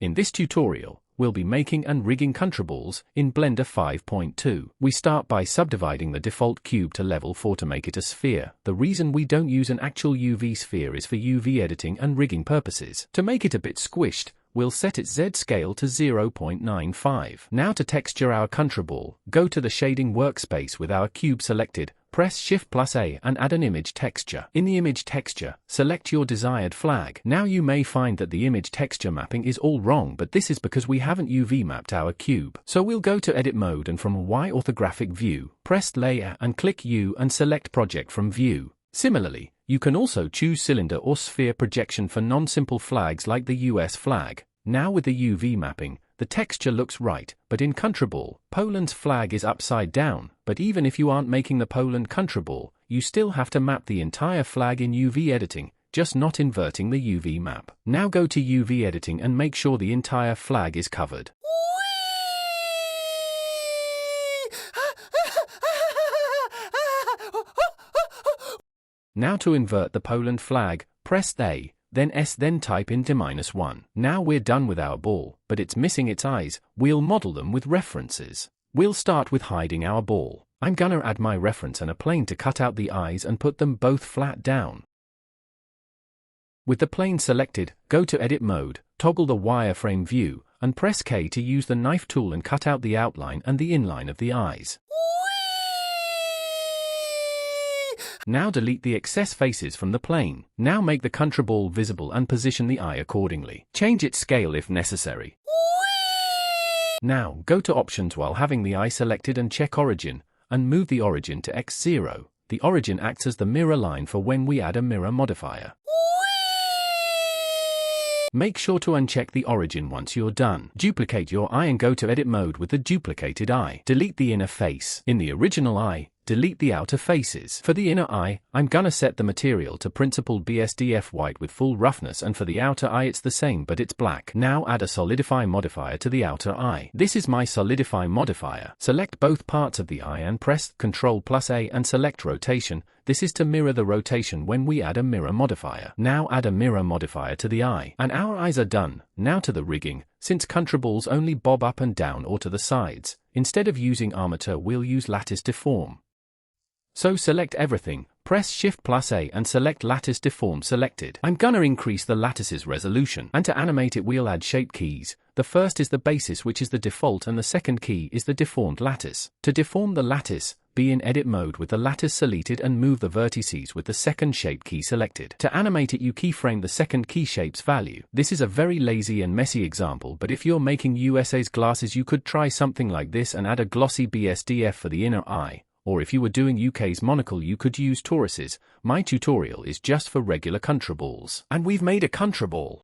In this tutorial, we'll be making and rigging Countryball in Blender 5.2. We start by subdividing the default cube to level 4 to make it a sphere. The reason we don't use an actual UV sphere is for UV editing and rigging purposes. To make it a bit squished, we'll set its Z scale to 0.95. Now to texture our Countryball, go to the shading workspace with our cube selected, press Shift+A and add an image texture. In the image texture, select your desired flag. Now you may find that the image texture mapping is all wrong, but this is because we haven't UV mapped our cube. So we'll go to Edit Mode and from Y orthographic view, press Layer and click U and select Project from View. Similarly, you can also choose cylinder or sphere projection for non-simple flags like the US flag. Now with the UV mapping, the texture looks right, but in Countryball, Poland's flag is upside down, but even if you aren't making the Poland Countryball, you still have to map the entire flag in UV editing, just not inverting the UV map. Now go to UV editing and make sure the entire flag is covered. Now to invert the Poland flag, press A, then S, then type in -1. Now we're done with our ball, but it's missing its eyes. We'll model them with references. We'll start with hiding our ball. I'm gonna add my reference and a plane to cut out the eyes and put them both flat down. With the plane selected, go to Edit Mode, toggle the wireframe view, and press K to use the knife tool and cut out the outline and the inline of the eyes. Now delete the excess faces from the plane. Now make the Countryball visible and position the eye accordingly. Change its scale if necessary. Now go to Options while having the eye selected and check Origin, and move the origin to X0. The origin acts as the mirror line for when we add a mirror modifier. Make sure to uncheck the origin once you're done. Duplicate your eye and go to Edit Mode with the duplicated eye. Delete the inner face. In the original eye, delete the outer faces. For the inner eye, I'm gonna set the material to Principled BSDF white with full roughness, and for the outer eye it's the same but it's black. Now add a Solidify modifier to the outer eye. This is my Solidify modifier. Select both parts of the eye and press Ctrl+A and select Rotation. This is to mirror the rotation when we add a mirror modifier. Now add a mirror modifier to the eye. And our eyes are done. Now to the rigging. Since Countryball's only bob up and down or to the sides, instead of using armature we'll use lattice deform. So select everything, press Shift+A and select Lattice Deform selected. I'm gonna increase the lattice's resolution, and to animate it we'll add shape keys. The first is the basis, which is the default, and the second key is the deformed lattice. To deform the lattice, be in Edit Mode with the lattice selected and move the vertices with the second shape key selected. To animate it you keyframe the second key shape's value. This is a very lazy and messy example, but if you're making USA's glasses you could try something like this and add a glossy BSDF for the inner eye. Or if you were doing UK's monocle you could use toruses. My tutorial is just for regular Countryball. And we've made a Countryball.